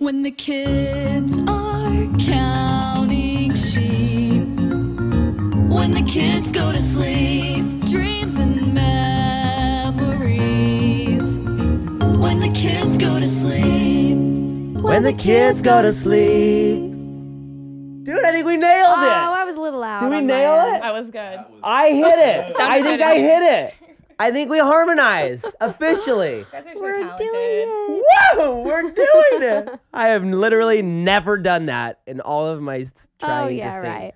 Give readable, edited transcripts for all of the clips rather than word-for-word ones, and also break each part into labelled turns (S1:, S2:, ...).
S1: When the kids are counting sheep, when the kids go to sleep, dreams and memories. When the kids go to sleep,
S2: when the kids go to sleep. Dude, I think we nailed it.
S3: Oh, I was a little loud.
S2: Did we nail it?
S4: That was good.
S2: I hit it. I think
S4: good.
S2: I hit it. I think we harmonized officially.
S4: You guys are so
S3: We're
S4: talented.
S3: doing it.
S2: Whoa, we're doing it. I have literally never done that in all of my trying to sing.
S3: Right.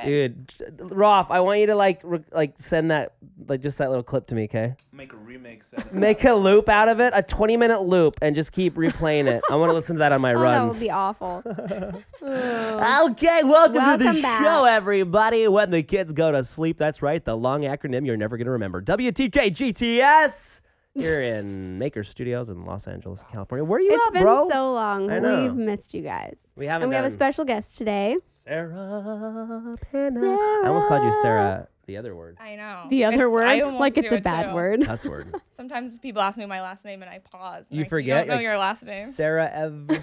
S2: Dude, Rolf, I want you to like send that, like just that little clip to me, okay?
S5: Make a remix.
S2: Make a loop out of it, a 20-minute loop, and just keep replaying it. I want to listen to that on my
S3: That
S2: runs.
S3: would be awful.
S2: Okay, welcome to the
S3: Welcome back.
S2: show, everybody. When the kids go to sleep, that's right, the long acronym you're never going to remember. WTKGTS here in Maker Studios in Los Angeles, California. Where are you
S3: It's
S2: at,
S3: been
S2: bro?
S3: so long.
S2: I know.
S3: We've missed you guys.
S2: We haven't
S3: And we have a
S2: done-
S3: special guest today.
S2: Sarah Penna. I almost called you Sarah, the other word.
S4: I know.
S3: The other
S4: I
S3: word,
S4: almost
S3: like
S4: do
S3: it's a
S4: it
S3: bad
S4: too.
S3: word.
S2: Cuss word.
S4: Sometimes people ask me my last name and I pause.
S2: You
S4: Like,
S2: forget?
S4: You don't know
S2: like,
S4: your last name.
S2: Sarah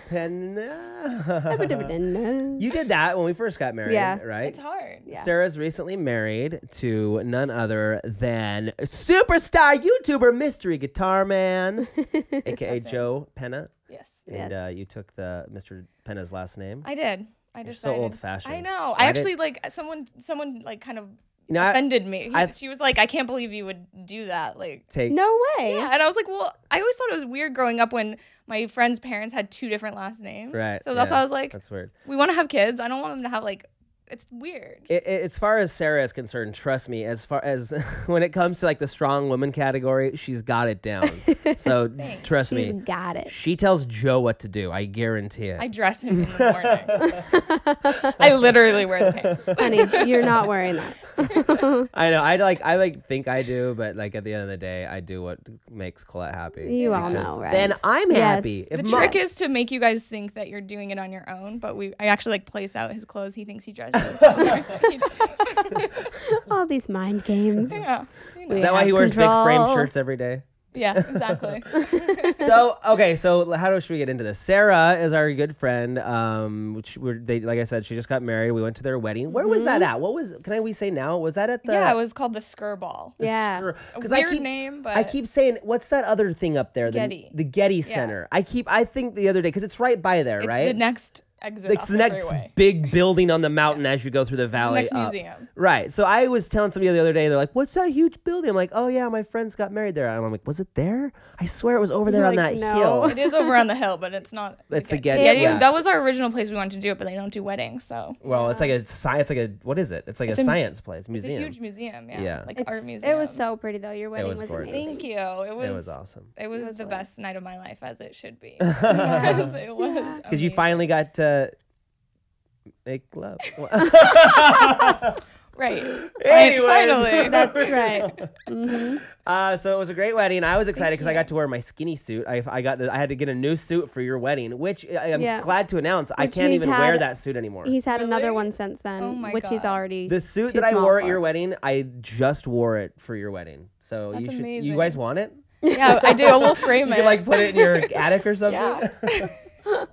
S2: Penna. You did that when we first got married,
S3: Yeah.
S2: right?
S4: It's hard.
S3: Yeah.
S2: Sarah's recently married to none other than superstar YouTuber Mystery Guitar Man, aka Joe Penna.
S4: Yes.
S2: And you took the Mr. Penna's last name.
S4: I did. I
S2: You're
S4: decided.
S2: so old-fashioned.
S4: I know.
S2: I
S4: I actually like someone like kind of
S2: You know,
S4: offended me.
S2: I-
S4: She was like, "I can't believe you would do that." Like,
S2: take
S3: No way.
S4: yeah. And I was like, "Well, I always thought it was weird growing up when my friends' parents had two different last names."
S2: right.
S4: So that's
S2: yeah,
S4: why I was like,
S2: that's weird.
S4: "We want to have kids. I don't want them to have like." It's weird.
S2: As far as Sarah is concerned, trust me, as far as when it comes to like the strong woman category, she's got it down. So trust
S3: She's
S2: me,
S3: got it.
S2: she tells Joe what to do. I guarantee it.
S4: I dress him in the morning. I literally wear the pants.
S3: Honey, you're not wearing that.
S2: I know. I think I do, but like at the end of the day, I do what makes Colette happy.
S3: You all
S2: because
S3: know, right?
S2: Then I'm
S3: Yes.
S2: happy.
S4: The trick is to make you guys think that you're doing it on your own, but I actually like place out his clothes. He thinks he dresses.
S3: All these mind games.
S4: Yeah. You know.
S2: Is that why he wears big frame shirts every day?
S4: Yeah, exactly.
S2: So okay, so how should we get into this? Sarah is our good friend. Like I said, she just got married. We went to their wedding. Where was that at? What was? We say now? Was that at the?
S4: Yeah, it was called the Skir Ball.
S3: Yeah.
S2: Because
S4: Weird name, but
S2: I keep saying, what's that other thing up there?
S4: Getty.
S2: The Getty Center. I think the other day, because it's right by there,
S4: it's
S2: right?
S4: the next exit.
S2: It's
S4: off
S2: the next
S4: freeway.
S2: big building on the mountain as you go through the valley.
S4: Next
S2: up.
S4: museum.
S2: Right. So I was telling somebody the other day, they're like, what's that huge building? I'm like, oh yeah, my friends got married there. And I'm like, was it there? I swear it was over there on that
S3: like, no.
S2: hill.
S4: It is over on the hill, but it's not.
S2: It's the
S4: Getty.
S2: Getty.
S3: It was-
S4: That was our original place we wanted to do it, but they don't do weddings, so.
S2: Well, it's like a science, what is it? It's like a science place,
S4: It's a
S2: museum.
S4: huge museum, yeah.
S2: Yeah.
S4: Like art museum.
S3: It was so pretty though. Your wedding
S2: was
S3: was
S2: gorgeous.
S3: amazing.
S4: Thank you. It
S2: was awesome.
S4: It was the
S3: was.
S4: best night of my life, as it should be. Yes, it was.
S2: Because you finally got to make love.
S4: Right.
S2: Anyways.
S4: Finally.
S3: That's right.
S2: So it was a great wedding. I was excited because I got to wear my skinny suit. I had to get a new suit for your wedding, which I'm
S3: Yeah.
S2: glad to announce I
S3: Which
S2: can't
S3: he's
S2: even wear
S3: had-
S2: that suit anymore.
S3: He's had another
S4: Really?
S3: one since then,
S4: Oh my
S3: which he's
S4: God.
S3: already.
S2: The suit
S3: too
S2: that I
S3: small
S2: wore at
S3: for.
S2: your wedding, I just wore it for your wedding. So
S4: That's
S2: you should.
S4: amazing.
S2: You guys want it?
S4: Yeah, I do. We'll frame
S2: You
S4: it.
S2: can like put it in your attic or something.
S4: Yeah.
S3: Feel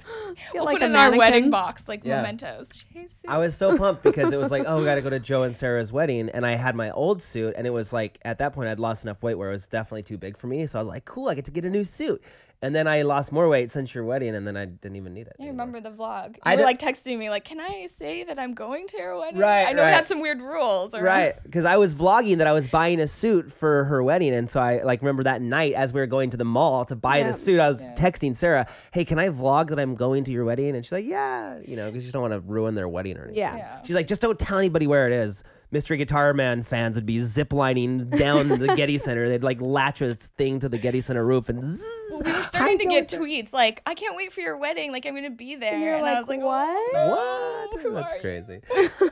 S4: We'll
S3: like
S4: put
S3: a
S4: it in our wedding
S3: mannequin.
S4: box, like
S2: Yeah.
S4: mementos.
S2: I was so pumped because it was like, oh, we got to go to Joe and Sarah's wedding. And I had my old suit. And it was like, at that point, I'd lost enough weight where it was definitely too big for me. So I was like, cool, I get to get a new suit. And then I lost more weight since your wedding. And then I didn't even need it.
S4: I
S2: anymore.
S4: remember the vlog.
S2: I
S4: You were
S2: don't-
S4: like texting me, like, can I say that I'm going to your wedding?
S2: Right,
S4: I know
S2: right.
S4: we had some weird rules. Around.
S2: Right, because I was vlogging that I was buying a suit for her wedding, and so I like remember that night as we were going to the mall to buy the suit. I was texting Sarah, "Hey, can I vlog that I'm going to your wedding?" And she's like, "Yeah," because you just don't want to ruin their wedding or anything.
S3: Yeah.
S2: She's like, "Just don't tell anybody where it is." Mystery Guitar Man fans would be ziplining down the Getty Center. They'd like latch a thing to the Getty Center roof and. Zzz,
S4: Well, we were starting to get
S2: Joe.
S4: tweets like, I can't wait for your wedding. Like, I'm going to be there.
S3: And you're
S4: I
S3: like,
S4: was like,
S3: what?
S4: Oh,
S2: What?
S4: who
S2: That's
S4: are you?
S2: crazy.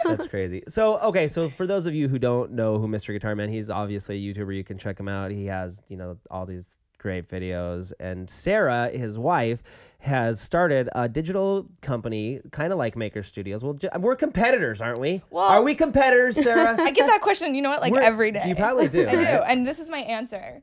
S2: That's crazy. So, okay. So for those of you who don't know who Mr. Guitar Man, he's obviously a YouTuber. You can check him out. He has, all these great videos. And Sarah, his wife, has started a digital company, kind of like Maker Studios. Well, we're competitors, aren't we?
S4: Well-
S2: Are we competitors, Sarah?
S4: I get that question, you know what, like
S2: We're-
S4: every day.
S2: You probably do,
S4: I do.
S2: right?
S4: And this is my answer.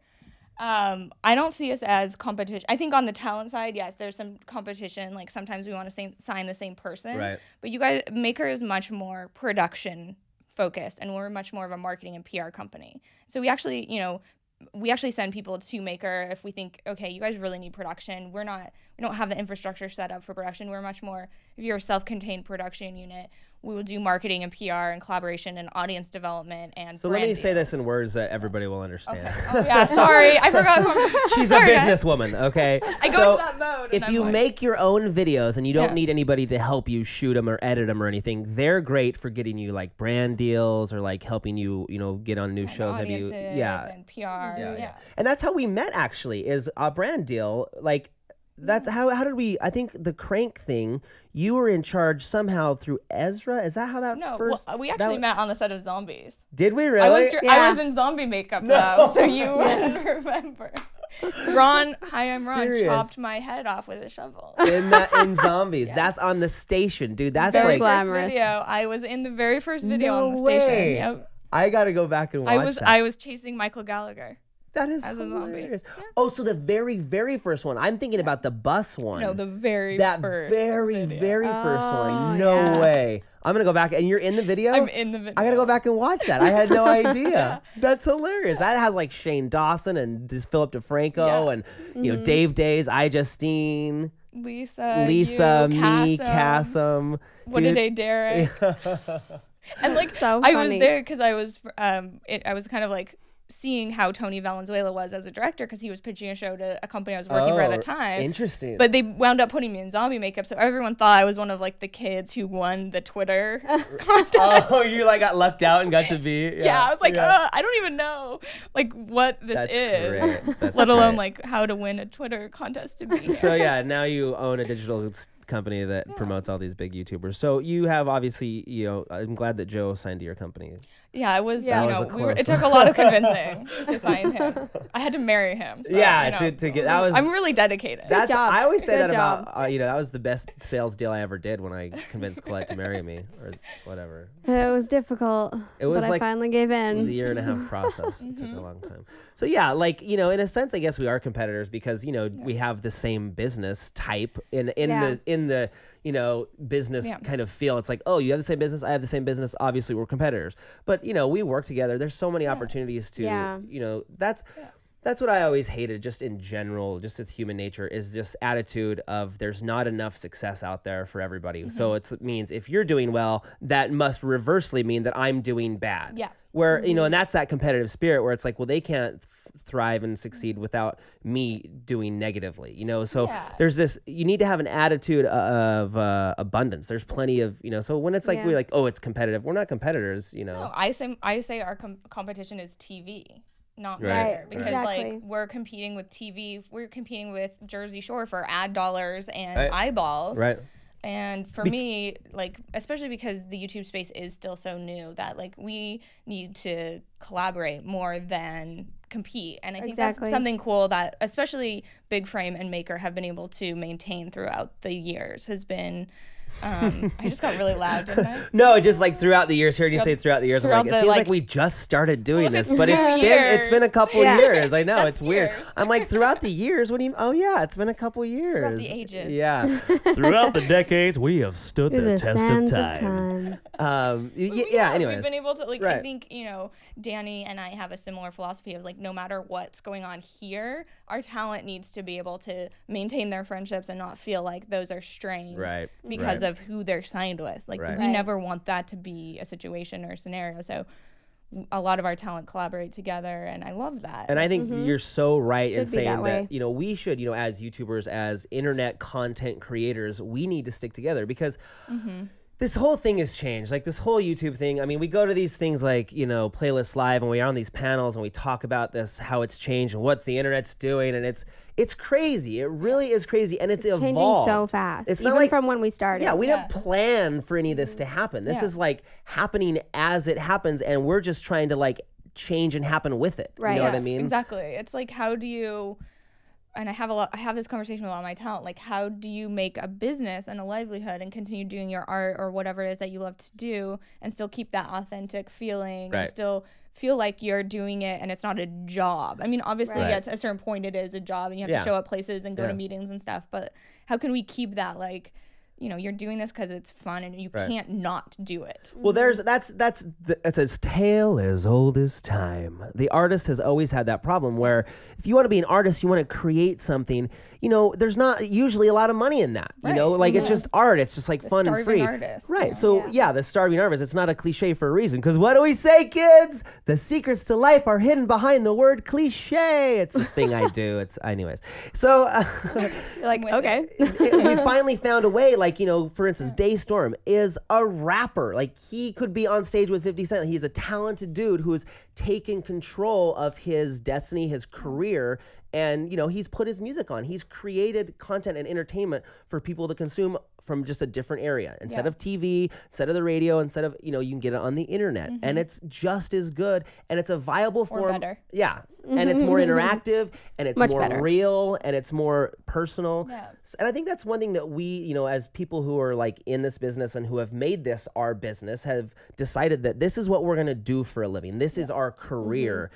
S4: I don't see us as competition. I think on the talent side, yes, there's some competition. Like sometimes we want to sign the same person.
S2: Right.
S4: But you guys, Maker is much more production focused, and we're much more of a marketing and PR company. So we actually send people to Maker if we think, okay, you guys really need production. We don't have the infrastructure set up for production. We're much more, if you're a self-contained production unit, we will do marketing and PR and collaboration and audience development and
S2: So let me say this in words that everybody will understand.
S4: Okay. Oh, yeah, sorry. I forgot who
S2: She's a businesswoman, okay?
S4: I go into that mode.
S2: If you make your own videos and you don't need anybody to help you shoot them or edit them or anything, they're great for getting you like brand deals or like helping you, get on new shows.
S4: Audiences and PR. Yeah.
S2: And that's how we met actually, is a brand deal. Like that's how did we, I think the Crank thing, you were in charge somehow through Ezra. Is that how that first?
S4: No, we actually met on the set of Zombies.
S2: Did we really?
S4: I was in zombie makeup though, so you wouldn't remember. Ron, hi, I'm Ron,
S2: Serious?
S4: Chopped my head off with a shovel.
S2: In Zombies. Yes. That's on the station, dude. That's
S3: very
S2: like
S3: glamorous.
S4: First video. I was in the very first video
S2: No
S4: on the
S2: way.
S4: station. Yep.
S2: I got to go back and watch that.
S4: I was chasing Michael Gallagher.
S2: That is
S4: as a zombie.
S2: hilarious. Yeah. Oh, so the very, very first one. I'm thinking about the bus one.
S4: No, the very
S2: that
S4: first
S2: very,
S4: video.
S2: very first one. No way. I'm going to go back. And you're in the video?
S4: I'm in the video.
S2: I got to go back and watch that. I had no idea. That's hilarious. That has like Shane Dawson and just Philip DeFranco and, Dave Days, Justine,
S4: Lisa,
S2: me, Kassem.
S4: What a day, Derek. And like,
S3: so
S4: I was there because I was kind of like seeing how Tony Valenzuela was as a director because he was pitching a show to a company I was working for at the time.
S2: Interesting.
S4: But they wound up putting me in zombie makeup, so everyone thought I was one of like the kids who won the Twitter contest.
S2: Oh, you like got lucked out and got to be.
S4: Yeah, I was like, I don't even know like what this is,
S2: Great.
S4: let alone like how to win a Twitter contest to be.
S2: So yeah, now you own a digital company that promotes all these big YouTubers. So you have obviously, I'm glad that Joe signed to your company.
S4: Yeah, it was.
S2: It
S4: took a lot of convincing to sign him. I had to marry him. So,
S2: to get that was.
S4: I'm really dedicated.
S2: That's
S3: job.
S2: I always say
S3: Good
S2: that
S3: job.
S2: about that was the best sales deal I ever did when I convinced Colette to marry me or whatever.
S3: It was difficult.
S2: It was
S3: but
S2: like
S3: I finally gave in.
S2: It was a 1.5 year process. It took a long time. So yeah, like in a sense, I guess we are competitors because we have the same business type in the business kind of feel. It's like, oh, you have the same business, I have the same business. Obviously, we're competitors, but we work together. There's so many opportunities to, that's what I always hated, just in general, just with human nature, is this attitude of there's not enough success out there for everybody. So it means if you're doing well, that must reversely mean that I'm doing bad.
S4: Yeah.
S2: Where and that's that competitive spirit where it's like, well, they can't thrive and succeed without me doing negatively, so there's this, you need to have an attitude of abundance. There's plenty of, so when it's like we're like, oh, it's competitive, we're not competitors.
S4: No, I say our competition is TV, not
S2: Maker,
S4: because like we're competing with TV, we're competing with Jersey Shore for ad dollars and eyeballs.
S2: Right.
S4: And for me, like, especially because the YouTube space is still so new, that like we need to collaborate more than compete. And I think that's something cool that especially Big Frame and Maker have been able to maintain throughout the years has been I just got really loud, didn't I?
S2: No, just like throughout the years. Hearing you say throughout the years, I'm like, it seems like we just started doing this, but it's been a couple years. I know it's weird. I'm like, throughout the years. What do you? Oh yeah, it's been a couple years.
S4: Throughout the ages.
S2: Yeah. Throughout the decades, we have stood the test of time. Anyways,
S4: we've been able to like. I think Danny and I have a similar philosophy of like, no matter what's going on here, our talent needs to be able to maintain their friendships and not feel like those are strained because of who they're signed with. Like we never want that to be a situation or a scenario. So a lot of our talent collaborate together, and I love that.
S2: And I think you're so right in saying that we should, as YouTubers, as internet content creators, we need to stick together because this whole thing has changed. Like this whole YouTube thing. I mean, we go to these things like, Playlist Live, and we are on these panels and we talk about this, how it's changed and what the internet's doing. And it's crazy. It really is crazy. And it's evolved.
S3: Changing so fast.
S2: It's
S3: even
S2: not like,
S3: from when we started.
S2: Yeah, we didn't plan for any of this to happen. This is like happening as it happens. And we're just trying to like change and happen with it.
S3: Right.
S2: You know what I mean?
S4: Exactly. It's like, how do you... And I have this conversation with a lot of my talent, like how do you make a business and a livelihood and continue doing your art or whatever it is that you love to do and still keep that authentic feeling and still feel like you're doing it and it's not a job. I mean, obviously,
S3: Right.
S4: at a certain point, it is a job and you have to show up places and go to meetings and stuff. But how can we keep that like, you're doing this because it's fun and you can't not do it.
S2: Well, that's a tale as old as time. The artist has always had that problem where if you want to be an artist, you want to create something, there's not usually a lot of money in that, like it's just art. It's just like fun and free.
S4: Artist,
S2: right. So the starving artist, it's not a cliche for a reason. Because what do we say, kids? The secrets to life are hidden behind the word cliche. It's this thing I do. It's anyways. So
S3: You're like, okay.
S2: we finally found a way, like, for instance, Daystorm is a rapper. Like, he could be on stage with 50 Cent. He's a talented dude who's taken control of his destiny, his career, and, he's put his music on. He's created content and entertainment for people to consume from just a different area. Instead of TV, instead of the radio, instead of, you can get it on the internet. And it's just as good, and it's a viable form.
S4: Or better.
S2: Yeah. And it's more interactive, and it's
S3: Much
S2: more
S3: better.
S2: real, and it's more personal.
S4: Yeah.
S2: And I think that's one thing that we, as people who are like in this business and who have made this our business, have decided that this is what we're going to do for a living. This is our career.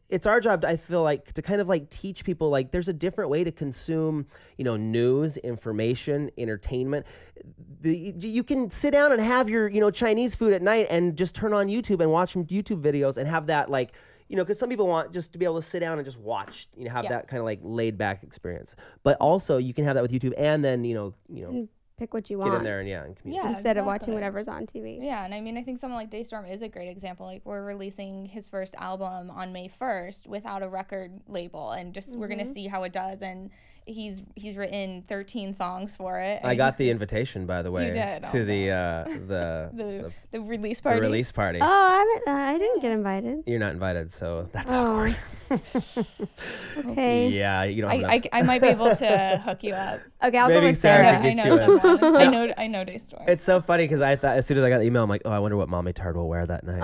S2: It's our job, I feel like, to kind of like teach people like there's a different way to consume, news, information, entertainment. You can sit down and have your, Chinese food at night and just turn on YouTube and watch some YouTube videos and have that like, because some people want just to be able to sit down and just watch, have that kind of like laid back experience. But also you can have that with YouTube and then,
S3: Pick what you
S2: get
S3: want.
S2: in there and communicate.
S3: Instead of watching whatever's on TV.
S4: Yeah, and I mean, I think someone like Daystorm is a great example. Like, we're releasing his first album on May 1st without a record label, and just we're gonna see how it does. And he's written 13 songs for it.
S2: I got the invitation, by the way,
S4: did?
S2: to
S4: the release party.
S2: the release party.
S3: Oh, I didn't get invited.
S2: You're not invited, so that's awkward.
S3: Okay.
S2: Yeah, you don't. Have
S4: I might be able to hook you up.
S3: Okay, I'll go
S2: Maybe
S3: with
S2: Sarah
S3: Sarah.
S2: could
S4: I
S2: get
S4: know
S2: you in.
S4: someone. I know Daystorm.
S2: It's so funny because I thought as soon as I got the email, I'm like, oh, I wonder what Mommy Tard will wear that night.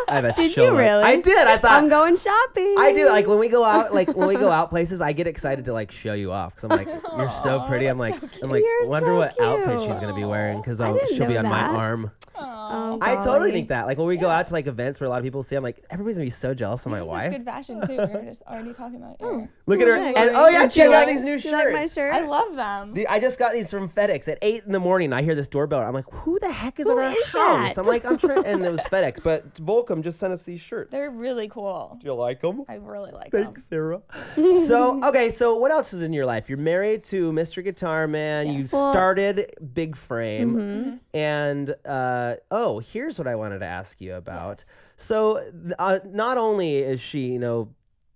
S2: I bet
S3: Did
S2: she'll
S3: you
S2: look-
S3: really?
S2: I did. I thought
S3: I'm going shopping.
S2: I do. Like when we go out, places, I get excited to like show you off because I'm like, you're so pretty. I'm like,
S3: You're
S2: wonder
S3: so
S2: what outfit
S3: cute.
S2: she's gonna be wearing because
S3: I didn't
S2: she'll be
S3: know
S2: on my
S3: that.
S2: arm.
S3: Oh,
S2: I totally
S3: golly.
S2: think that. Like when we go out to like events where a lot of people see, I'm like, everybody's gonna be so jealous of my
S4: Such
S2: wife.
S4: good fashion too. We were just already talking about you.
S2: Look at her.
S3: Sick.
S2: And, oh yeah,
S3: Do you
S2: check out
S3: like-
S2: these new
S3: do you like my
S2: shirts.
S3: shirt?
S4: I love them.
S2: I just got these from FedEx at 8 a.m. I hear this doorbell. I'm like, who the heck is
S3: Who
S2: at our
S3: is
S2: house?
S3: that?
S2: I'm like, I'm trying, and it was FedEx. But Volcom just sent us these shirts.
S4: They're really cool.
S2: Do you like them?
S4: I really like them.
S2: Thanks, Sarah. So what else is in your life? You're married to Mr. Guitar Man. You
S3: Well-
S2: started Big Frame. And, here's what I wanted to ask you about. So not only is she,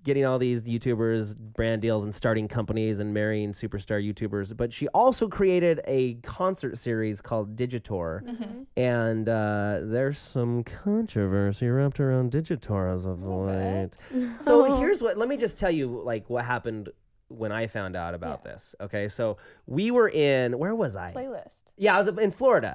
S2: getting all these YouTubers brand deals and starting companies and marrying superstar YouTubers, but she also created a concert series called Digitour. And there's some controversy wrapped around Digitour as of late. So let me just tell you like what happened when I found out about this. Okay, so we were where was I?
S4: Playlist.
S2: Yeah, I was in Florida.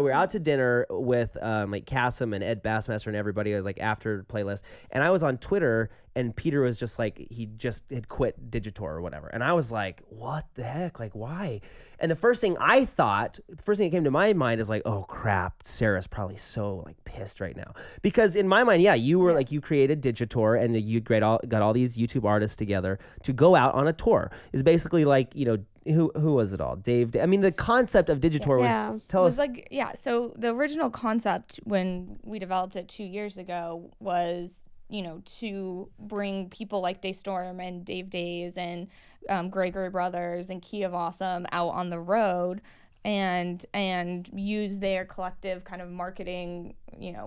S2: We were out to dinner with like Cassim and Ed Bassmaster and everybody. It was like after playlist. And I was on Twitter and Peter was just like, he just had quit Digitour or whatever. And I was like, what the heck? Like, why? And the first thing that came to my mind is like, oh crap, Sarah's probably so like pissed right now. Because in my mind, you were like, you created Digitour and you got all these YouTube artists together to go out on a tour. Is basically like, who was it all? Dave. I mean, the concept of Digitour was, tell us.
S4: So the original concept when we developed it 2 years ago was, to bring people like Daystorm and Dave Days and Gregory Brothers and Key of Awesome out on the road and use their collective kind of marketing,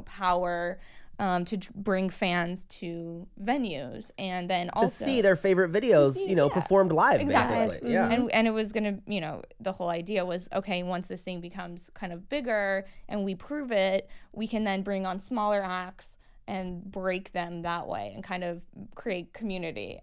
S4: power to bring fans to venues and then also
S2: to see their favorite videos, performed live, basically. Yeah.
S4: And it was going to, the whole idea was, okay, once this thing becomes kind of bigger and we prove it, we can then bring on smaller acts and break them that way and kind of create community,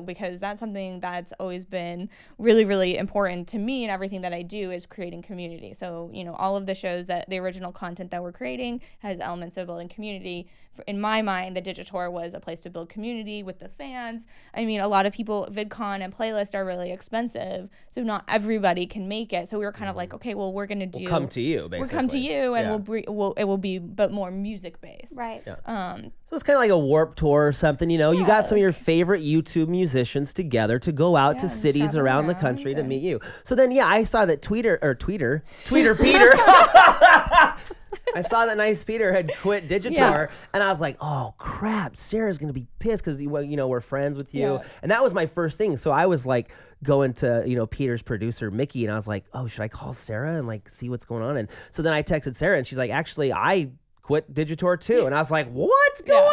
S4: because that's something that's always been really, really important to me, and everything that I do is creating community. So, all of the shows that the original content that we're creating has elements of building community. In my mind, the Digitour was a place to build community with the fans. I mean, a lot of people, VidCon and Playlist are really expensive, so not everybody can make it. So we were kind of like, okay, well, we're going to do...
S2: We'll come to you, basically.
S4: We'll come to you, and it will be but more music-based.
S3: Right.
S2: So it's kind of like a Warped Tour or something, you know. You got some of your favorite YouTube musicians together to go out to
S4: and
S2: cities
S4: travel
S2: around the
S4: around
S2: country to
S4: and-
S2: meet you. So then, yeah, I saw that Tweeter Peter. I saw that Nice Peter had quit Digitar, and I was like, oh crap, Sarah's gonna be pissed because you know we're friends with you,
S4: Yeah.
S2: and that was my first thing. So I was like going to Peter's producer Mickey, and I was like, oh, should I call Sarah and like see what's going on? And so then I texted Sarah, and she's like, actually, I quit Digitor too, and I was like, what's going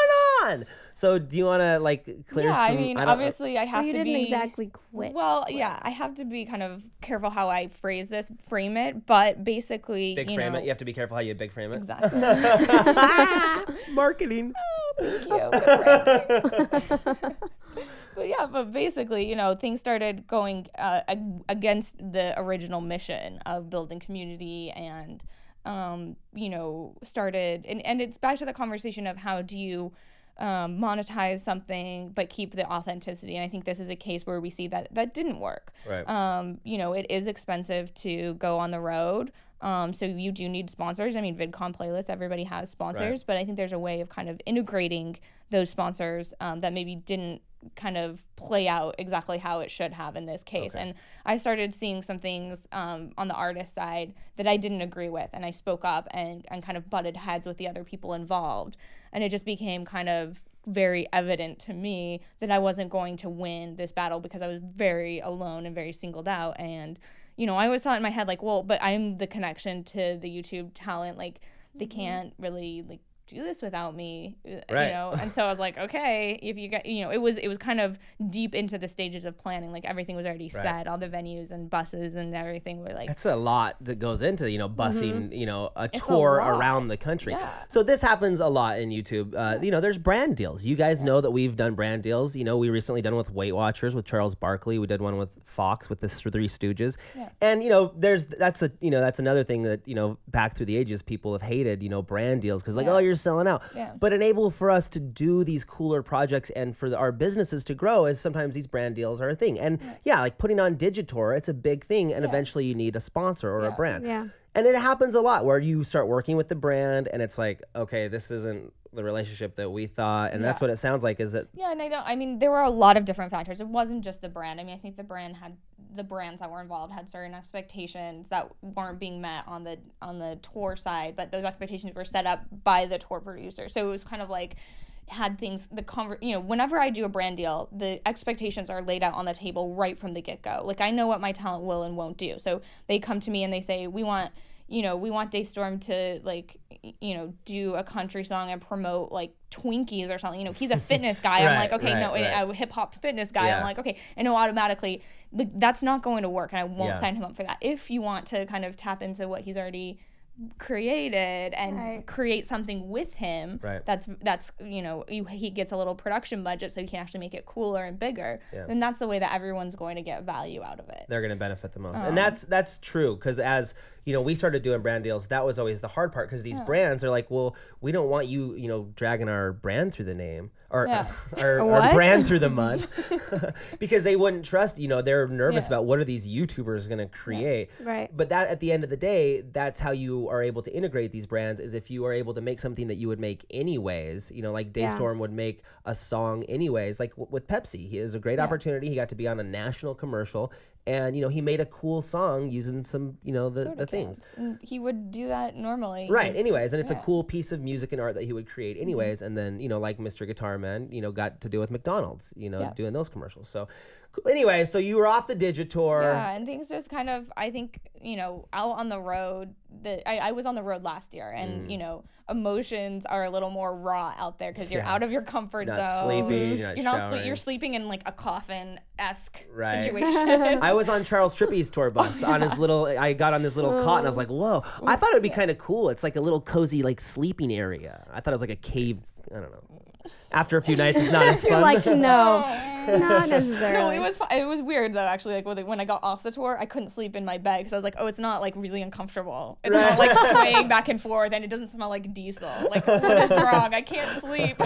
S2: on? So do you want to like clear?
S4: Yeah,
S2: some,
S4: I mean,
S2: don't-
S4: obviously, I have
S3: you
S4: to
S3: didn't
S4: be
S3: exactly quit.
S4: Well, yeah, I have to be kind of careful how I frame it, but basically,
S2: big
S4: you
S2: frame
S4: know,
S2: it. You have to be careful how you big frame it.
S4: exactly.
S2: Marketing.
S4: Thank you. Good branding. But basically, things started going against the original mission of building community and, started, and it's back to the conversation of how do you monetize something but keep the authenticity. And I think this is a case where we see that didn't work.
S2: Right.
S4: It is expensive to go on the road. So you do need sponsors. I mean, VidCon playlists, everybody has sponsors, but I think there's a way of kind of integrating those sponsors that maybe didn't kind of play out exactly how it should have in this case.
S2: Okay.
S4: And I started seeing some things on the artist side that I didn't agree with, and I spoke up and kind of butted heads with the other people involved. And it just became kind of very evident to me that I wasn't going to win this battle because I was very alone and very singled out. And I always thought in my head, like, well, but I'm the connection to the YouTube talent. Like, they can't really, like, do this without me,
S2: Right.
S4: And so I was like, okay, if you get, it was kind of deep into the stages of planning. Like, everything was already set, all the venues and buses and everything were like.
S2: That's a lot that goes into, busing, a
S4: It's a
S2: tour
S4: lot.
S2: around the country.
S4: Yeah.
S2: So this happens a lot in YouTube. There's brand deals. You guys know that we've done brand deals. We recently done with Weight Watchers with Charles Barkley. We did one with Fox with the Three Stooges.
S4: Yeah.
S2: And, that's another thing that, back through the ages, people have hated, brand deals because like, oh, you're selling out.
S4: Yeah.
S2: But enable for us to do these cooler projects and for our businesses to grow is sometimes these brand deals are a thing. And like putting on Digitor, it's a big thing. And eventually you need a sponsor or a brand.
S3: Yeah.
S2: And it happens a lot where you start working with the brand and it's like, okay, this isn't the relationship that we thought. And that's what it sounds like is that.
S4: Yeah, and there were a lot of different factors. It wasn't just the brand. I mean, I think the brands that were involved had certain expectations that weren't being met on the tour side, but those expectations were set up by the tour producer. So it was kind of like had things whenever I do a brand deal, the expectations are laid out on the table right from the get-go. Like, I know what my talent will and won't do. So they come to me and they say, we want Daystorm to do a country song and promote like Twinkies or something. He's a fitness guy. I'm like, okay, a hip hop fitness guy. I'm like, okay, I know automatically that's not going to work and I won't sign him up for that. If you want to kind of tap into what he's already created and create something with him, that's he gets a little production budget so he can actually make it cooler and bigger, then that's the way that everyone's going to get value out of it.
S2: They're going to benefit the most. And that's true because as we started doing brand deals, that was always the hard part because these brands are like, well, we don't want you dragging our brand through the name or our brand through the mud because they wouldn't trust, they're nervous about what are these YouTubers going to create.
S3: Right.
S2: But that at the end of the day, that's how you are able to integrate these brands is if you are able to make something that you would make anyways, like Daystorm would make a song anyways, like with Pepsi. He has a great opportunity. He got to be on a national commercial and, he made a cool song using some, the things.
S4: And he would do that normally.
S2: Right. Anyways, and it's a cool piece of music and art that he would create anyways. And then, like Mr. Guitar Man, got to do with McDonald's, doing those commercials. So anyway, so you were off the Digitor.
S4: Yeah, and things just kind of, I think, out on the road. I was on the road last year, and emotions are a little more raw out there because you're out of your comfort zone.
S2: Sleeping, you're not showering.
S4: You're sleeping in like a coffin-esque
S2: Right.
S4: situation.
S2: I was on Charles Trippy's tour bus on his little. I got on this little cot and I was like, whoa! I thought it would be kind of cool. It's like a little cozy like sleeping area. I thought it was like a cave. I don't know. After a few nights, it's not as fun.
S3: You're like, no, not
S4: No,
S3: necessarily.
S4: it was weird though. Actually, like when I got off the tour, I couldn't sleep in my bed because I was like, oh, it's not like really uncomfortable. It's not like swaying back and forth, and it doesn't smell like diesel. Like, what is wrong? I can't sleep.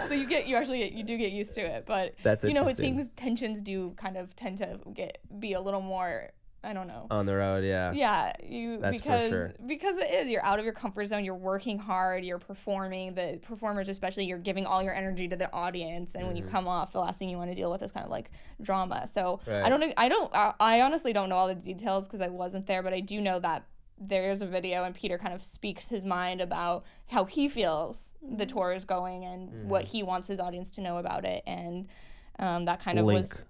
S4: So you do get used to it, but
S2: That's interesting.
S4: tensions do kind of tend to be a little more I don't know.
S2: On the road, yeah.
S4: Yeah,
S2: That's for sure.
S4: because it is. You're out of your comfort zone. You're working hard. You're performing. The performers, especially, you're giving all your energy to the audience. And when you come off, the last thing you want to deal with is kind of like drama. So I honestly don't know all the details because I wasn't there, but I do know that there's a video and Peter kind of speaks his mind about how he feels the tour is going and what he wants his audience to know about it. And that kind of
S2: Link.
S4: was,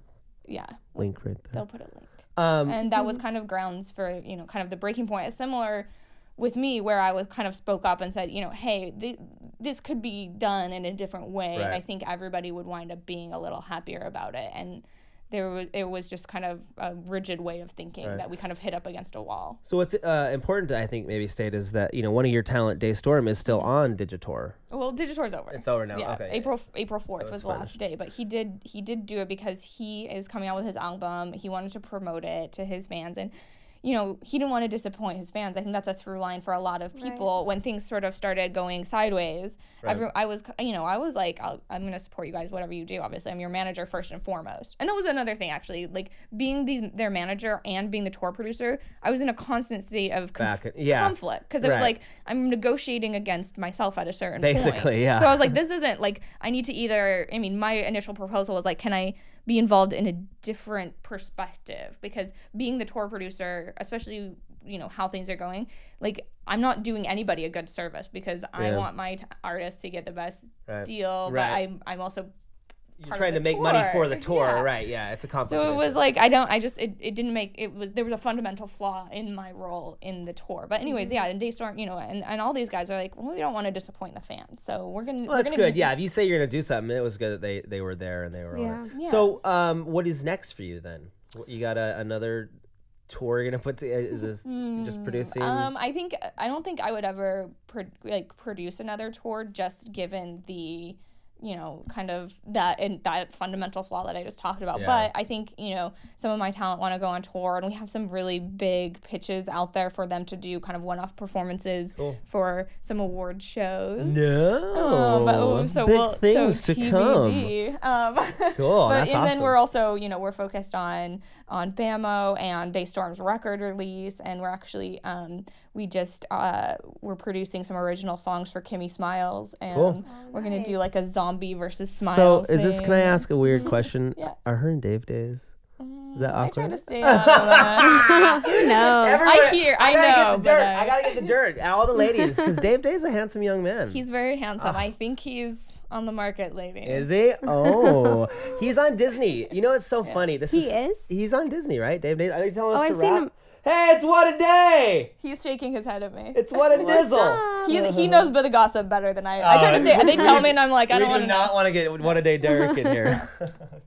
S4: yeah.
S2: Link right there.
S4: They'll put a link. And that was kind of grounds for, kind of the breaking point. It's similar with me where I was kind of spoke up and said, hey, this could be done in a different way.
S2: Right.
S4: And I think everybody would wind up being a little happier about it. And it was just kind of a rigid way of thinking that we kind of hit up against a wall.
S2: So what's important to, I think, maybe state is that, one of your talent, Day Storm, is still on Digitor.
S4: Well, Digitor's over.
S2: It's over now.
S4: Yeah,
S2: Okay.
S4: April 4th was the last day, but he did do it because he is coming out with his album. He wanted to promote it to his fans, and he didn't want to disappoint his fans. I think that's a through line for a lot of people. When things sort of started going sideways, I was like, I'm going to support you guys, whatever you do. Obviously, I'm your manager first and foremost. And that was another thing, actually, like being their manager and being the tour producer. I was in a constant state of conflict because it was like I'm negotiating against myself at a certain point.
S2: Basically, yeah.
S4: So I was like, this isn't like I need to either. I mean, my initial proposal was like, can I be involved in a different perspective, because being the tour producer, especially how things are going, like I'm not doing anybody a good service because I want my artists to get the best deal, but I'm also
S2: you're trying to make money for the tour, right? Yeah, it's a complicated.
S4: So it was like it didn't make it was there was a fundamental flaw in my role in the tour. But anyways, and Daystorm, and all these guys are like, well, we don't want to disappoint the fans, so we're gonna.
S2: Well, that's good. Yeah, if you say you're gonna do something, it was good that they were there and they were on it.
S4: Yeah.
S2: So, what is next for you then? You got another tour you're gonna put together? Is this just producing?
S4: I don't think I would ever produce another tour, just given the kind of that fundamental flaw that I just talked about. But I think, some of my talent want to go on tour, and we have some really big pitches out there for them to do kind of one-off performances for some award shows.
S2: Big things to
S4: TBD.
S2: Cool, that's awesome.
S4: And then we're also, we're focused on BAMMO and Daystorm's record release, and we're actually we're producing some original songs for Kimmy Smiles, and we're gonna do like a zombie versus Smiles.
S2: So is this? Can I ask a weird question? Are her and Dave days? Is that awkward?
S4: I try to stay out of that.
S3: No.
S2: I gotta get the dirt. All the ladies, because Dave Day's a handsome young man.
S4: He's very handsome. I think he's on the market, ladies.
S2: Is he? Oh, he's on Disney. It's so funny.
S3: He is?
S2: He's on Disney, right? Dave Day. Are you telling us to
S3: I've seen
S2: rap?
S3: him.
S2: Hey, it's What a Day.
S4: He's shaking his head at me.
S2: It's What a Dizzle.
S4: He knows the gossip better than I. I try to say. They tell me, and I'm like, I don't want to.
S2: We do not want to get What a Day Derek in here.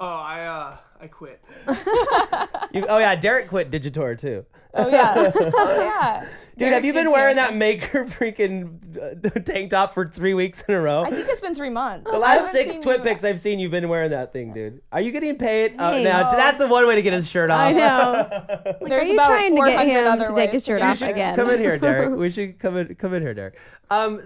S5: I quit.
S2: Derek quit Digitor too.
S4: Oh yeah.
S2: Dude, have you been wearing that Maker freaking tank top for 3 weeks in a row?
S4: I think it's been 3 months.
S2: The last 6 Twit pics I've seen, you've been wearing that thing, dude. Are you getting paid?
S3: Hey,
S2: now, that's the one way to get his shirt off.
S3: I know.
S4: There's
S3: are you
S4: about
S3: trying to get
S4: 400
S3: him
S4: other
S3: to take
S4: ways
S3: his shirt
S4: to
S3: off
S4: get
S3: again?
S2: Come in here, Derek. We should come in here, Derek.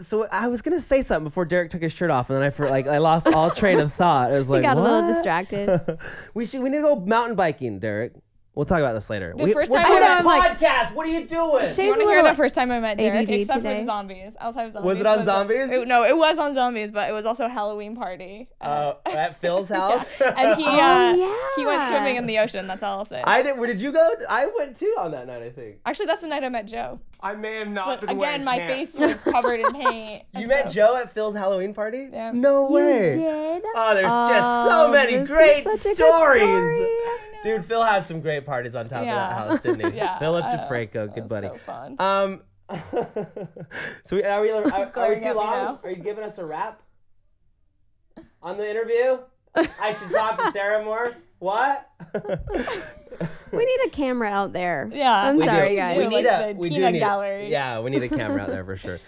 S2: So I was gonna say something before Derek took his shirt off, and then I lost all train of thought. I was like,
S3: got
S2: what?
S3: a little distracted.
S2: We need to go mountain biking, Derek. We'll talk about this later.
S4: First time
S2: we're doing
S4: I
S2: a
S3: met-
S2: podcast. What are you doing?
S3: Shay's
S4: Do you want
S3: a
S4: to hear
S3: little
S4: the first time I met Derek,
S3: ADD
S4: except for
S3: today.
S4: the zombies? Outside of zombies.
S2: Was it on zombies?
S4: No, it was on zombies, but it was also a Halloween party.
S2: At Phil's house.
S4: And he
S3: Oh,
S4: went
S3: yeah.
S4: swimming in the ocean. That's all I'll say.
S2: Where did you go? I went too on that night, I think.
S4: Actually, that's the night I met Joe.
S5: I may have not
S4: But
S5: been wearing
S4: again, my
S5: pants.
S4: face was covered in paint.
S2: You met Joe at Phil's Halloween party?
S4: Yeah.
S2: No way.
S3: Did?
S2: Oh, there's just so many
S3: this is
S2: great
S3: such a good
S2: stories.
S3: story.
S2: Dude, Phil had some great parties on top of that house, didn't he?
S4: Yeah.
S2: Philip DeFranco, good buddy.
S4: So fun.
S2: So are we
S4: glaring
S2: too
S4: at me
S2: long?
S4: now.
S2: Are you giving us a wrap on the interview? I should talk to Sarah more. What?
S3: We need a camera out there.
S4: Yeah.
S3: I'm
S4: We
S3: sorry,
S4: do.
S3: guys.
S4: We need the peanut gallery.
S2: Yeah, we need a camera out there for sure.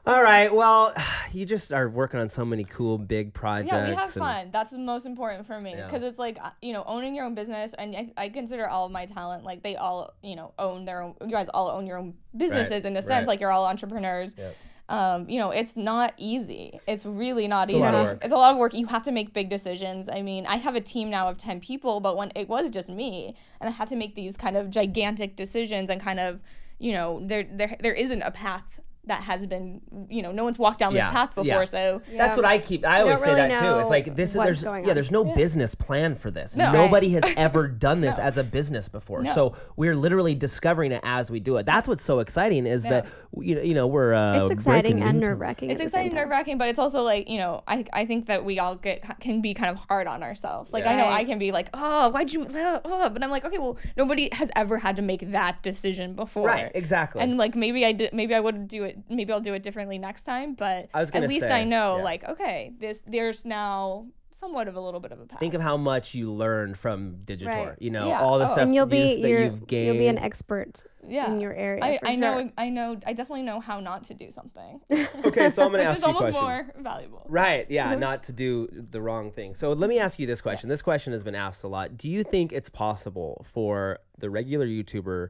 S2: All right. Well, you just are working on so many cool, big projects.
S4: Yeah, we have fun. That's the most important for me,
S2: Yeah.
S4: because it's like, owning your own business, and I consider all of my talent, like they all, own their own. You guys all own your own businesses in a sense,
S2: right.
S4: like you're all entrepreneurs.
S2: Yep.
S4: You know, it's not easy. It's really not easy.
S2: a lot of work.
S4: It's a lot of work. You have to make big decisions. I mean, I have a team now of 10 people, but when it was just me, and I had to make these kind of gigantic decisions and kind of, you know, there isn't a path that has been, you know, no one's walked down this path before, so
S2: that's what I always say
S3: really
S2: that too. It's like there's no business plan for this.
S4: No.
S2: Nobody has ever done this as a business before. So we're literally discovering it as we do it. That's what's so exciting is that you know we're
S3: it's exciting and
S2: breaking
S3: nerve-wracking.
S4: it's exciting, nerve-wracking, but it's also like, you know, I think that we all can be kind of hard on ourselves. Like I know I can be like, oh, why'd you, but I'm like, okay, well, nobody has ever had to make that decision before.
S2: Right, exactly.
S4: And like maybe I would do it. Maybe I'll do it differently next time. But
S2: I was gonna
S4: at least
S2: say,
S4: I know, like, okay, there's now somewhat of a little bit of a path.
S2: Think of how much you learned from Digitor.
S3: Right.
S2: You know,
S4: Yeah.
S2: all the stuff
S3: And you'll
S2: that
S3: be
S2: you've gained.
S3: you'll be an expert in your area.
S4: I
S3: sure.
S4: I definitely know how not to do something.
S2: Okay, so I'm gonna
S4: Which
S2: ask
S4: is
S2: you a
S4: almost
S2: question.
S4: more valuable.
S2: Right, yeah, not to do the wrong thing. So let me ask you this question. This question has been asked a lot. Do you think it's possible for the regular YouTuber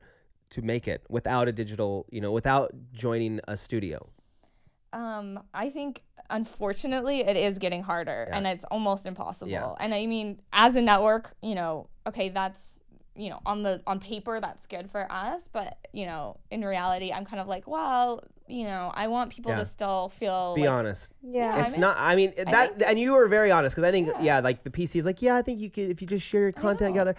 S2: to make it without a digital, you know, without joining a studio?
S4: I think unfortunately it is getting harder and it's almost impossible.
S2: Yeah.
S4: And I mean, as a network, you know, okay, that's, you know, on paper that's good for us, but you know, in reality, I'm kind of like, well, you know, I want people to still feel
S2: Be honest.
S3: Yeah.
S2: It's not, I mean, and you were very honest, because I think, like the PC is like, I think you could, if you just share your content together.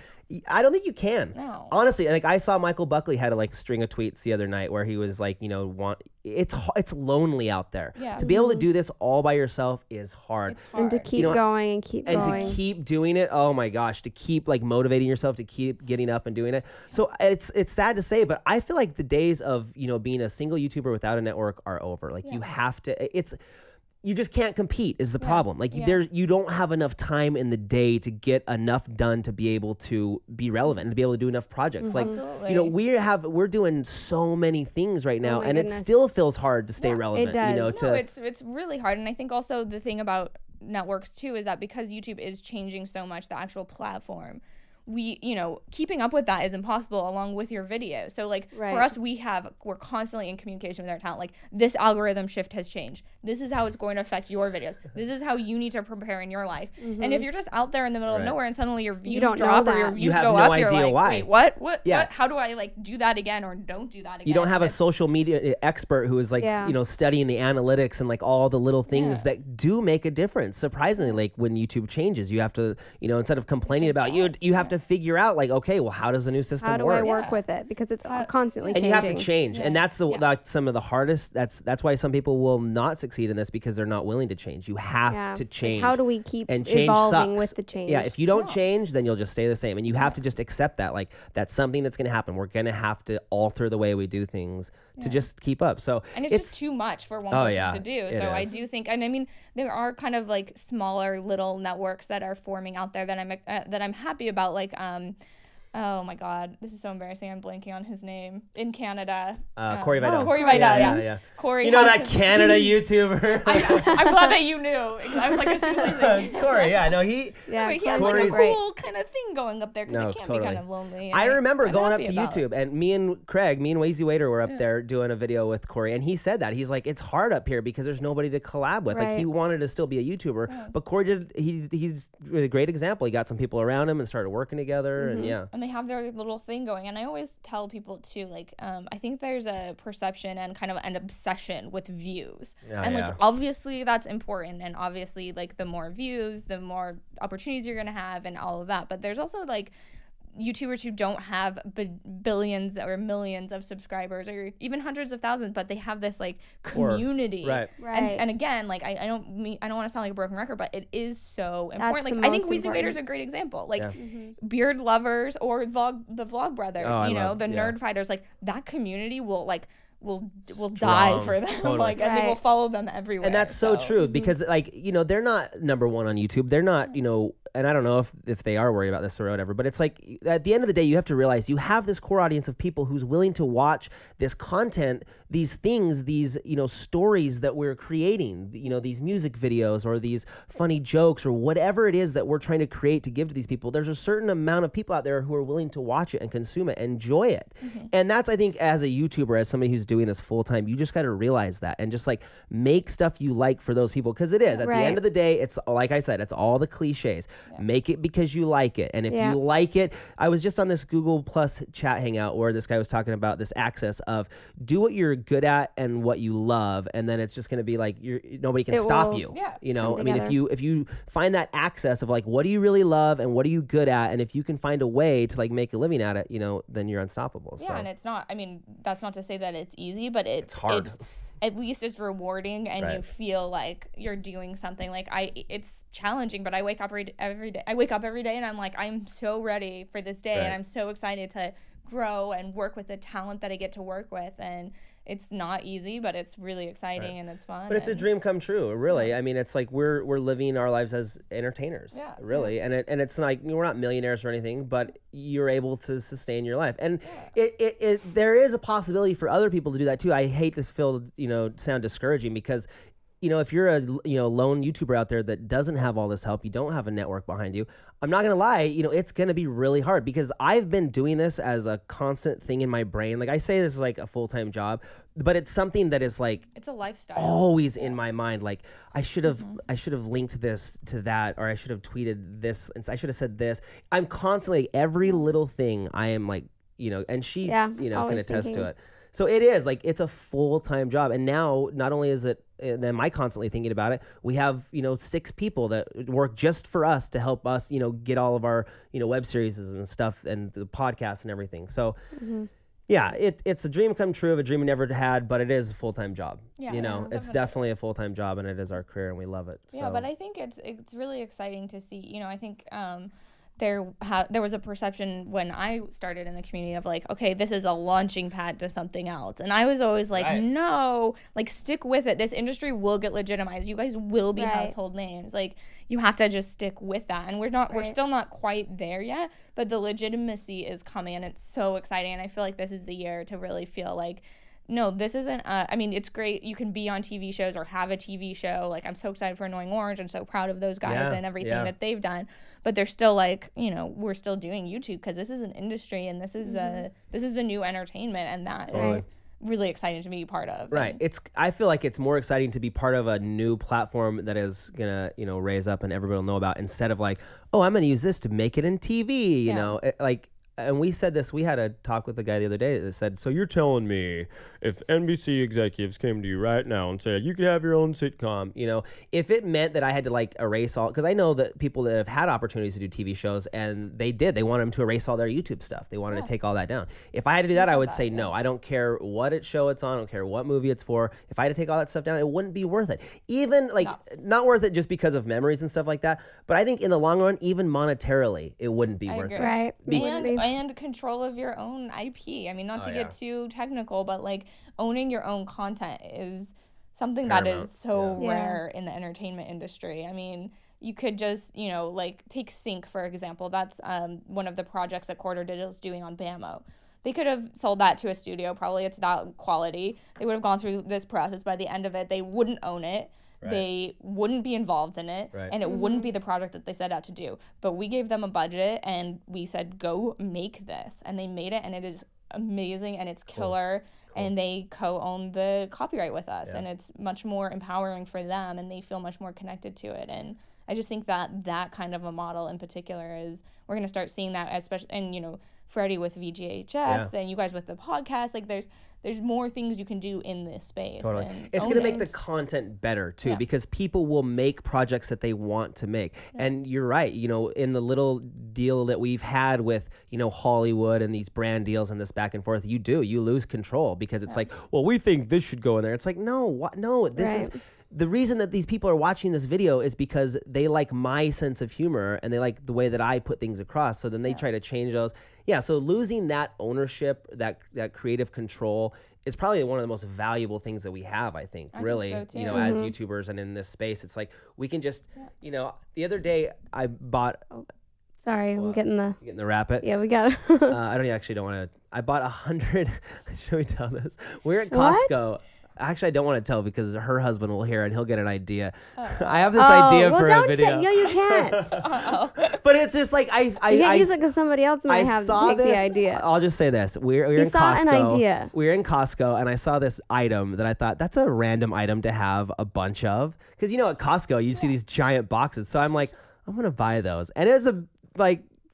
S2: I don't think you can.
S4: No.
S2: Honestly, like I saw Michael Buckley had a like string of tweets the other night where he was like, you know, it's lonely out there.
S4: Yeah.
S2: To be able to do this all by yourself is hard.
S4: It's hard.
S3: And to keep
S2: You know,
S3: going and keep
S2: And
S3: going.
S2: to keep doing it, oh my gosh, to keep like motivating yourself, to keep getting up and doing it. So it's sad to say, but I feel like the days of, you know, being a single YouTuber without a network are over. Like you have to, you just can't compete is the problem. Like you don't have enough time in the day to get enough done to be able to be relevant and to be able to do enough projects. Like,
S4: Absolutely.
S2: you know, we're doing so many things right now, and
S3: goodness.
S2: it still feels hard to stay relevant.
S3: it does.
S2: You know,
S4: No, it's really hard. And I think also the thing about networks too is that because YouTube is changing so much, the actual platform, we, you know, keeping up with that is impossible along with your video. So like for us, we're constantly in communication with our talent. Like this algorithm shift has changed. This is how it's going to affect your videos. This is how you need to prepare in your life. And if you're just out there in the middle of nowhere and suddenly your views
S3: don't
S4: drop
S3: know
S4: or your
S3: that.
S4: views
S2: You have
S4: go
S2: no
S4: up,
S2: idea
S4: you're like,
S2: why.
S4: wait, what?
S2: Yeah.
S4: What? How do I like do that again or don't do that again?
S2: you don't have a
S4: It's-
S2: social media expert who is like, you know, studying the analytics and like all the little things that do make a difference. Surprisingly, like when YouTube changes, you have to, you know, instead of complaining about you have to figure out like, okay, well, how does the new system
S3: How do
S2: work?
S3: I work with it? Because it's constantly
S2: And
S3: changing.
S2: you have to change, and that's like some of the hardest. That's why some people will not succeed in this, because they're not willing to change. You have to
S3: Like,
S2: change.
S3: how do we keep
S2: and change
S3: evolving
S2: sucks.
S3: with the change?
S2: Yeah, if you don't change, then you'll just stay the same, and you have to just accept that. Like that's something that's going to happen. We're going to have to alter the way we do things to just keep up. So
S4: and it's just too much for one person to do. So I do think, and I mean, there are kind of like smaller little networks that are forming out there that I'm happy about. Like, oh my God, this is so embarrassing. I'm blanking on his name in Canada.
S2: Corey Vidal.
S4: Corey Vidal,
S2: yeah.
S4: Corey,
S2: You know
S4: has
S2: that
S4: his-
S2: Canada YouTuber.
S4: I'm glad that you knew. I was like, as soon as I said-
S2: Corey, no, he.
S3: Yeah,
S4: he has
S2: Corey's-
S4: like a cool kind of thing going up there because
S2: No,
S4: it can
S2: totally.
S4: be kind of lonely. and
S2: I remember
S4: I'm
S2: going up
S4: happy
S2: to
S4: about it.
S2: YouTube, and me and Wazy Waiter were up there doing a video with Corey, and he said that. He's like, it's hard up here because there's nobody to collab with. Like, he wanted to still be a YouTuber, but Corey he's a great example. He got some people around him and started working together, and
S4: And they have their little thing going. And I always tell people too, like, I think there's a perception and kind of an obsession with views. And like, obviously that's important. And obviously, like, the more views, the more opportunities you're going to have and all of that. But there's also like YouTubers who don't have billions or millions of subscribers or even hundreds of thousands, but they have this like community.
S2: Right.
S4: And again, like I don't want to sound like a broken record, but it is so important.
S3: That's
S4: Like
S3: the
S4: I think
S3: most
S4: Weezy Waiter's
S3: important.
S4: a great example. Like beard lovers or the vlog brothers,
S2: I
S4: you know,
S2: love-
S4: the nerd fighters, like that community will die
S2: Strong.
S4: for them.
S2: Totally.
S4: Like and they will follow them everywhere.
S2: And that's so true, because like, you know, they're not number one on YouTube. They're not, you know, and I don't know if they are worried about this or whatever, but it's like at the end of the day, you have to realize you have this core audience of people who's willing to watch this content, these things, these, you know, stories that we're creating, you know, these music videos or these funny jokes or whatever it is that we're trying to create to give to these people. There's a certain amount of people out there who are willing to watch it and consume it, enjoy it. And that's, I think, as a YouTuber, as somebody who's doing this full time. You just got to realize that and just like make stuff you like for those people. Cause it is at the end of the day, it's like I said, it's all the cliches. Make it because you like it. And if you like it, I was just on this Google Plus chat hangout where this guy was talking about this access of do what you're good at and what you love. And then it's just going to be like, nobody can stop you. You know, I mean, if you find that access of like, what do you really love and what are you good at? And if you can find a way to like make a living at it, you know, then you're unstoppable.
S4: Yeah. And it's not, I mean, that's not to say that it's easy, but it's hard. At least it's rewarding and you feel like you're doing something. Like it's challenging, but I wake up every day. I wake up every day and I'm like, I'm so ready for this day. And I'm so excited to grow and work with the talent that I get to work with. And it's not easy, but it's really exciting and it's fun.
S2: But it's a dream come true, really. I mean, it's like we're living our lives as entertainers, really. And it's like we're not millionaires or anything, but you're able to sustain your life. And there is a possibility for other people to do that too. I hate to sound discouraging because if you're a lone YouTuber out there that doesn't have all this help, you don't have a network behind you, I'm not gonna lie, it's gonna be really hard because I've been doing this as a constant thing in my brain. Like I say this is like a full-time job, but it's something that is like
S4: it's a lifestyle.
S2: Always in my mind. Like I should have linked this to that, or I should have tweeted this, and I should have said this. I'm constantly every little thing I am like, and she can attest to it. So it is like it's a full-time job, and now not only is it, and am I constantly thinking about it, we have 6 people that work just for us to help us get all of our web series and stuff and the podcasts and everything. So yeah, it's a dream come true of a dream we never had, but it is a full-time job. It's definitely a full-time job, and it is our career, and we love it.
S4: Yeah, but I think it's really exciting to see. I think there was a perception when I started in the community of like, okay, this is a launching pad to something else. And I was always like, no, like stick with it. This industry will get legitimized. You guys will be household names. Like you have to just stick with that. And we're still not quite there yet, but the legitimacy is coming and it's so exciting. And I feel like this is the year to really feel like, no, this isn't, I mean, it's great. You can be on TV shows or have a TV show. Like, I'm so excited for Annoying Orange. I'm so proud of those guys and everything that they've done. But they're still like, we're still doing YouTube because this is an industry and this is the new entertainment. And that is really exciting to be part of.
S2: Right. I feel like it's more exciting to be part of a new platform that is going to, raise up and everybody will know about instead of like, oh, I'm going to use this to make it in TV, you know, and we said this, we had a talk with a guy the other day that said, so you're telling me if NBC executives came to you right now and said, you could have your own sitcom, if it meant that I had to like erase all, because I know that people that have had opportunities to do TV shows and they wanted them to erase all their YouTube stuff. They wanted to take all that down. If I had to do that, I would say no. I don't care what show it's on. I don't care what movie it's for. If I had to take all that stuff down, it wouldn't be worth it. Even like not worth it just because of memories and stuff like that. But I think in the long run, even monetarily, it wouldn't be worth it.
S3: Right.
S4: And control of your own IP. I mean, not to get too technical, but like owning your own content is something that is so rare in the entertainment industry. I mean, you could just, like take Sync, for example. That's one of the projects that Quarter Digital is doing on BAMMO. They could have sold that to a studio. Probably it's that quality. They would have gone through this process. By the end of it, they wouldn't own it. Right. They wouldn't be involved in it, and it wouldn't be the project that they set out to do. But we gave them a budget, and we said, go make this. And they made it, and it is amazing, and it's killer. Cool. And they co-own the copyright with us, and it's much more empowering for them, and they feel much more connected to it. And I just think that kind of a model in particular is, we're going to start seeing that, especially, and, Freddie with VGHS, and you guys with the podcast, like there's more things you can do in this space.
S2: Totally.
S4: And
S2: it's going to make the content better too, because people will make projects that they want to make. And you're right, in the little deal that we've had with, Hollywood and these brand deals and this back and forth, you lose control because it's like, well, we think this should go in there. It's like, no, this is... The reason that these people are watching this video is because they like my sense of humor and they like the way that I put things across. So then they try to change those. Yeah, so losing that ownership, that creative control is probably one of the most valuable things that we have, I think, really,
S4: so too.
S2: As YouTubers and in this space. It's like we can just, the other day I bought...
S3: Sorry, I'm getting
S2: the Rapid.
S3: Yeah, we got
S2: I don't want to... I bought 100... Should we tell this? We're at Costco. Actually, I don't want to tell because her husband will hear and he'll get an idea. I have this idea
S3: well,
S2: for
S3: don't
S2: a video.
S3: say, no, you can't.
S2: But it's just like
S3: You can't use it because somebody else might have to take the idea.
S2: I'll just say this: we're in
S3: saw
S2: Costco.
S3: an idea.
S2: We're in Costco, and I saw this item that I thought that's a random item to have a bunch of. Because at Costco you see these giant boxes, so I'm like, I'm gonna buy those, and it was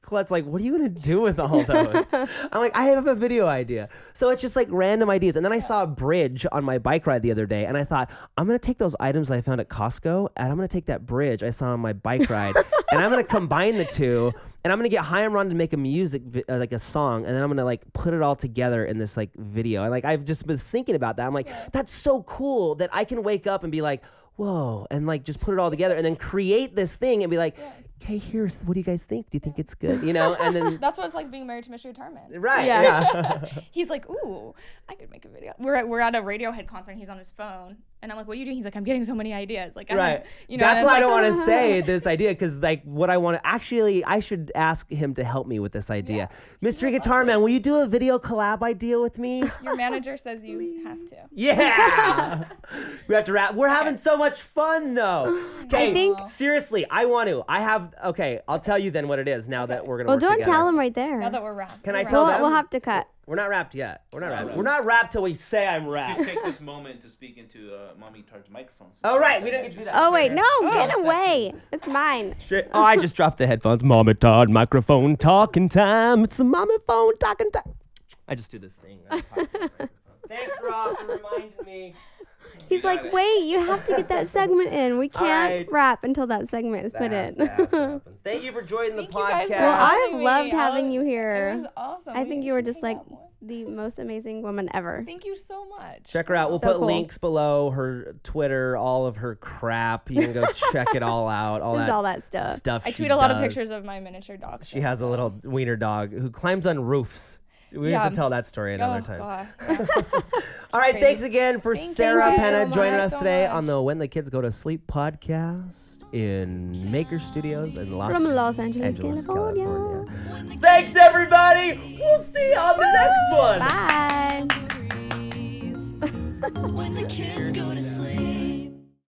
S2: Colette's like, what are you gonna do with all those? I'm like, I have a video idea. So it's just like random ideas. And then I saw a bridge on my bike ride the other day, and I thought, I'm gonna take those items I found at Costco, and I'm gonna take that bridge I saw on my bike ride, and I'm gonna combine the two, and I'm gonna get Chaim Ron to make a music, like a song, and then I'm gonna like put it all together in this like video. And like I've just been thinking about that. I'm like, that's so cool that I can wake up and be like, whoa, and like just put it all together, and then create this thing and be like, okay, here's what do you guys think? Do you think it's good? And then
S4: That's what it's like being married to Mr. Guitarman.
S2: right,
S3: Yeah.
S4: He's like, ooh, I could make a video. We're at a Radiohead concert and he's on his phone, and I'm like, what are you doing? He's like, I'm getting so many ideas. Like,
S2: right.
S4: and
S2: That's why I
S4: I'm
S2: don't
S4: like,
S2: want to say this idea, because like what I want to I should ask him to help me with this idea. Mystery Guitar Man, will you do a video collab idea with me?
S4: Your manager says you have to.
S2: Yeah. We have to wrap. We're having so much fun though. Okay,
S3: I think-
S2: seriously, I want to. Okay, I'll tell you then what it is now that we're gonna
S3: Well,
S2: work
S3: don't
S2: together.
S3: tell him right there.
S4: Now that we're wrapped.
S2: Can I
S4: We're
S2: tell
S4: wrapped.
S2: them?
S3: We'll have to cut.
S2: We're not wrapped yet. We're not wrapped till we say I'm
S6: You
S2: wrapped.
S6: can take this moment to speak into Mommy Tart's microphone.
S2: Oh right, we didn't get to do that.
S3: Oh, wait. No,
S2: Oh,
S3: get away. It's mine.
S2: Oh, I just dropped the headphones. Mama Todd microphone talking time. It's a mama phone talking time. I just do this thing. I talk to the microphone. Thanks, Rob, for reminding me.
S3: He's like, wait, you have to get that segment in. We can't
S2: right.
S3: rap until that segment is put in.
S2: That has to happen. Thank you for joining the
S4: Thank you guys
S2: podcast.
S4: for
S3: Well, I've
S4: having me.
S3: loved having
S4: I
S3: you
S4: was-
S3: here.
S4: It was awesome.
S3: I
S4: We
S3: think you were
S4: should
S3: just
S4: hang
S3: like
S4: out more.
S3: the most amazing woman ever.
S4: Thank you so much.
S2: Check her out. We'll
S3: So
S2: put
S3: cool.
S2: links below, her Twitter, all of her crap. You can go check it all out.
S3: Just all that stuff.
S4: I
S2: she
S4: tweet a lot of
S2: does.
S4: pictures of my miniature dog.
S2: She has a little wiener dog who climbs on roofs. We have
S4: Yeah.
S2: to tell that story another
S4: Oh,
S2: time.
S4: God.
S2: All right,
S4: crazy.
S2: thanks again for
S4: Thank
S2: Sarah
S4: you
S2: Penna
S4: so
S2: joining
S4: much,
S2: us
S4: so
S2: today
S4: much.
S2: on the When the Kids Go to Sleep podcast in Maker Studios in Los
S3: From Los Angeles,
S2: Angeles,
S3: California.
S2: California. Thanks, everybody. We'll see you on the next one.
S3: Bye.
S1: When the kids go to sleep.